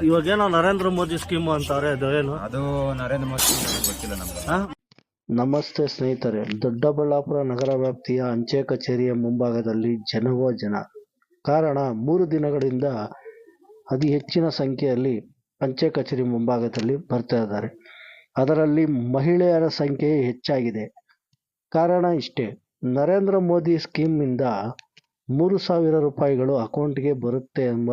ಇವಾಗೇನೋ Narendra Modi scheme ಅಂತಾರೆ, ಅದು ಏನು? ಅದು ನರೇಂದ್ರ ಮೋದಿ ಗೊತ್ತಿಲ್ಲ ನಮ್ಗೆ. ನಮಸ್ತೆ ಸ್ನೇಹಿತರೆ, ದೊಡ್ಡಬಳ್ಳಾಪುರ ನಗರ ವ್ಯಾಪ್ತಿಯ ಅಂಚೆ ಕಚೇರಿಯ ಮುಂಭಾಗದಲ್ಲಿ ಜನವೋ ಜನ. ಕಾರಣ 3 ದಿನಗಳಿಂದ ಅತಿ ಹೆಚ್ಚಿನ ಸಂಖ್ಯೆಯಲ್ಲಿ ಅಂಚೆ ಕಚೇರಿ ಮುಂಭಾಗದಲ್ಲಿ ಬರ್ತಾ ಇದ್ದಾರೆ. ಅದರಲ್ಲಿ ಮಹಿಳೆಯರ ಸಂಖ್ಯೆ ಹೆಚ್ಚಾಗಿದೆ. ಕಾರಣ ಇಷ್ಟೇ, ನರೇಂದ್ರ ಮೋದಿ ಸ್ಕೀಮ್ನಿಂದ 3,000 ರೂಪಾಯಿಗಳು ಅಕೌಂಟ್ಗೆ ಬರುತ್ತೆ ಎಂಬ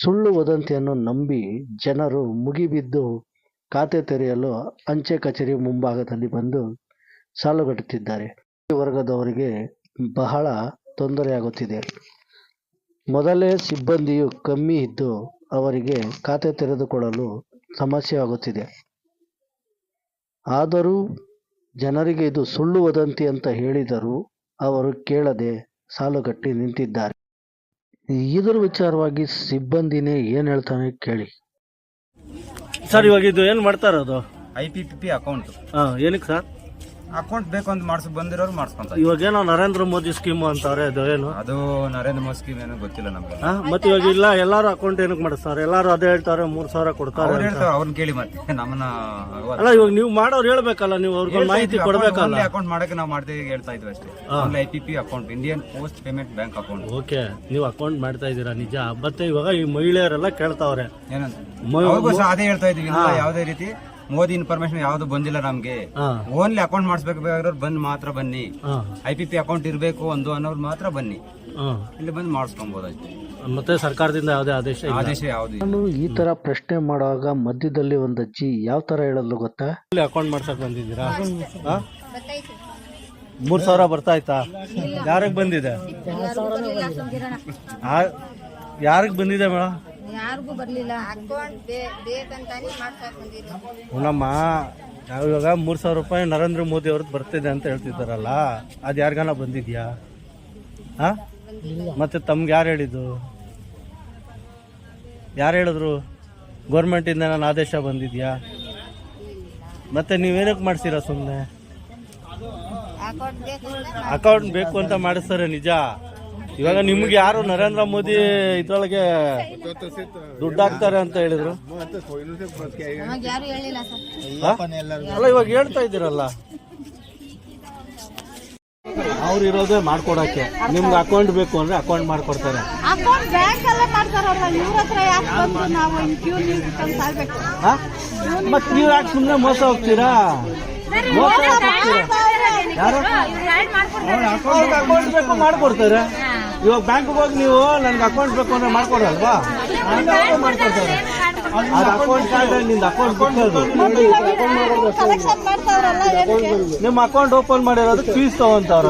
ಸುಳ್ಳು ವದಂತಿಯನ್ನು ನಂಬಿ ಜನರು ಮುಗಿಬಿದ್ದು ಖಾತೆ ತೆರೆಯಲು ಅಂಚೆ ಕಚೇರಿ ಮುಂಭಾಗದಲ್ಲಿ ಬಂದು ಸಾಲುಗಟ್ಟುತ್ತಿದ್ದಾರೆ. ಈ ವರ್ಗದವರಿಗೆ ಬಹಳ ತೊಂದರೆಯಾಗುತ್ತಿದೆ. ಮೊದಲೇ ಸಿಬ್ಬಂದಿಯು ಕಮ್ಮಿ ಇದ್ದು ಅವರಿಗೆ ಖಾತೆ ತೆರೆದುಕೊಳ್ಳಲು ಸಮಸ್ಯೆ ಆಗುತ್ತಿದೆ. ಆದರೂ ಜನರಿಗೆ ಇದು ಸುಳ್ಳು ವದಂತಿ ಅಂತ ಹೇಳಿದರೂ ಅವರು ಕೇಳದೆ ಸಾಲುಗಟ್ಟಿ ನಿಂತಿದ್ದಾರೆ. ಇದರ ವಿಚಾರವಾಗಿ ಸಿಬ್ಬಂದಿನೇ ಏನ್ ಹೇಳ್ತಾನೆ ಕೇಳಿ. ಸರ್, ಇವಾಗ ಇದು ಏನ್ ಮಾಡ್ತಾ ಇರೋದು? IPPP account. ಏನಕ್ಕೆ ಸರ್? ಅಕೌಂಟ್ ಬೇಕು ಅಂತ ಬಂದಿರೋರು ಮಾಡಿಸ್ಕೊಂತಾರೆ. ಇವಾಗೇನೋ ನರೇಂದ್ರ ಮೋದಿ ಸ್ಕೀಮ್ ಅಂತಾರೆ, ಅದು ಏನು? ಅದು ನರೇಂದ್ರ ಮೋದಿ ಸ್ಕೀಮ್ ಏನೋ ಗೊತ್ತಿಲ್ಲ ನಮ್ಗೆ. ಮತ್ತೆ ಇವಾಗ ಇಲ್ಲ, ಎಲ್ಲಾರು ಅಕೌಂಟ್ ಏನಕ್ಕೆ ಮಾಡಿಸ್ತಾರೆ? ಎಲ್ಲಾರು ಅದೇ ಹೇಳ್ತಾರೆ, 3,000 ಕೊಡ್ತಾರೆ. ಅವ್ರನ್ನ ಕೇಳಿ ಮತ್ತೆ ನಮ್ಮನ್ನ ಅಲ್ಲ, ಇವಾಗ ನೀವು ಮಾಡೋರು ಹೇಳ್ಬೇಕಲ್ಲ, ನೀವು ಅವ್ರಿಗೆ ಮಾಹಿತಿ ಕೊಡ್ಬೇಕಲ್ಲ. ಅಕೌಂಟ್ ಮಾಡಕ್ಕೆ ನಾವು ಮಾಡ್ತೀವಿ ಹೇಳ್ತಾ ಇದ್ವಿ ಅಷ್ಟೇ. IPP account, Indian post payment bank account. Okay, ನೀವು ಅಕೌಂಟ್ ಮಾಡ್ತಾ ಇದ್ದೀರಾ, ನಿಜ. ಮತ್ತೆ ಇವಾಗ ಈ ಮಹಿಳೆಯರೆಲ್ಲ ಕೇಳ್ತಾವ್ರೆ ಏನಂತ, ಅದೇ ಹೇಳ್ತಾ ಇದೀವಿ. ಯಾವುದೇ ರೀತಿ ಮೋದಿ ಇನ್ಫಾರ್ಮೇಶನ್ ಯಾವ್ದು ಬಂದಿಲ್ಲ ನಮ್ಗೆ. ಓನ್ಲಿ ಅಕೌಂಟ್ ಮಾಡಿಸ್ಬೇಕಾಗಿರೋರು ಬಂದ್ ಮಾತ್ರ ಬನ್ನಿ. IPP ಅಕೌಂಟ್ ಇರಬೇಕು ಅನ್ನೋರು ಮಾತ್ರ ಬನ್ನಿ, ಇಲ್ಲಿ ಬಂದು ಮಾಡಿಸ್ಕೊಬಹುದು ಅಷ್ಟೇ. ಮತ್ತೆ ಸರ್ಕಾರದಿಂದ ಯಾವುದೇ ಆದೇಶ ಯಾವ್ದು. ನಾನು ಈ ತರ ಪ್ರಶ್ನೆ ಮಾಡುವಾಗ ಮಧ್ಯದಲ್ಲಿ ಒಂದು ಅಜ್ಜಿ ಯಾವ ತರ ಹೇಳೋದು ಗೊತ್ತಾ? ಅಕೌಂಟ್ ಮಾಡ್ಸಕ್ ಬಂದಿದ್ದೀರಾ? 3,000 ಬರ್ತಾ ಇತ್ತಾ? ಯಾರಿಗೆ ಬಂದಿದೆ? ಯಾರಿಗೆ ಬಂದಿದೆ ಮೇಡಮ್? ಯಾರಿಗೂ ಬರ್ಲಿಲ್ಲ. ಅಕೌಂಟ್ ಬೇಕಂತಾನೆ ಮಾಡ್ಸಕ್ ಬಂದಿರೋ. ಹುನಮ್ಮ, ಇವಾಗ 3,000 ರೂಪಾಯಿ ನರೇಂದ್ರ ಮೋದಿ ಅವ್ರದ್ದು ಬರ್ತಿದೆ ಅಂತ ಹೇಳ್ತಿದ್ದಾರಲ್ಲ, ಅದು ಯಾರಿಗಾನ ಬಂದಿದ್ಯಾ? ಮತ್ತೆ ತಮ್ಗೆ ಯಾರು ಹೇಳಿದ್ದು? ಯಾರು ಹೇಳಿದ್ರು? ಗೌರ್ಮೆಂಟಿಂದ ನಾನು ಆದೇಶ ಬಂದಿದ್ಯಾ? ಮತ್ತೆ ನೀವೇನಕ್ಕೆ ಮಾಡ್ತೀರಾ? ಸುಮ್ಮನೆ ಅಕೌಂಟ್ ಬೇಕು ಅಂತ ಮಾಡಿಸ್ತಾರೆ, ನಿಜ. ಇವಾಗ ನಿಮ್ಗೆ ಯಾರು ನರೇಂದ್ರ ಮೋದಿ ಇದ್ರೊಳಗೆ ದುಡ್ಡು ಹಾಕ್ತಾರೆ ಅಂತ ಹೇಳಿದ್ರು? ಅಲ್ಲ, ಇವಾಗ ಹೇಳ್ತಾ ಇದ್ದೀರಲ್ಲ, ಅವ್ರು ಇರೋದೇ ಮಾಡ್ಕೊಡಕ್ಕೆ. ನಿಮ್ಗೆ ಅಕೌಂಟ್ ಬೇಕು ಅಂದ್ರೆ ಅಕೌಂಟ್ ಮಾಡ್ಕೊಡ್ತಾರೆ. ಮತ್ ನೀವ್ ಯಾಕೆ ಸುಮ್ನೆ ಮೋಸ ಹೋಗ್ತೀರಾ? ಅಕೌಂಟ್ ಬೇಕು ಮಾಡ್ಕೊಡ್ತಾರೆ. ಇವಾಗ ಬ್ಯಾಂಕ್ ಹೋಗಿ ನೀವು ನನ್ಗೆ ಅಕೌಂಟ್ ಬೇಕು ಅಂದ್ರೆ ಮಾಡ್ಕೊಡಲ್ವಾ? ಮಾಡ್ಕೊಡ್ತಾರೆ. ಅದು ಅಕೌಂಟ್ ಕಾರ್ಡ್, ನಿಂದ ಅಕೌಂಟ್ ನಿಮ್ಮ ಅಕೌಂಟ್ ಓಪನ್ ಮಾಡಿರೋದಕ್ಕೆ ಫೀಸ್ ತಗೊಂತಾರ.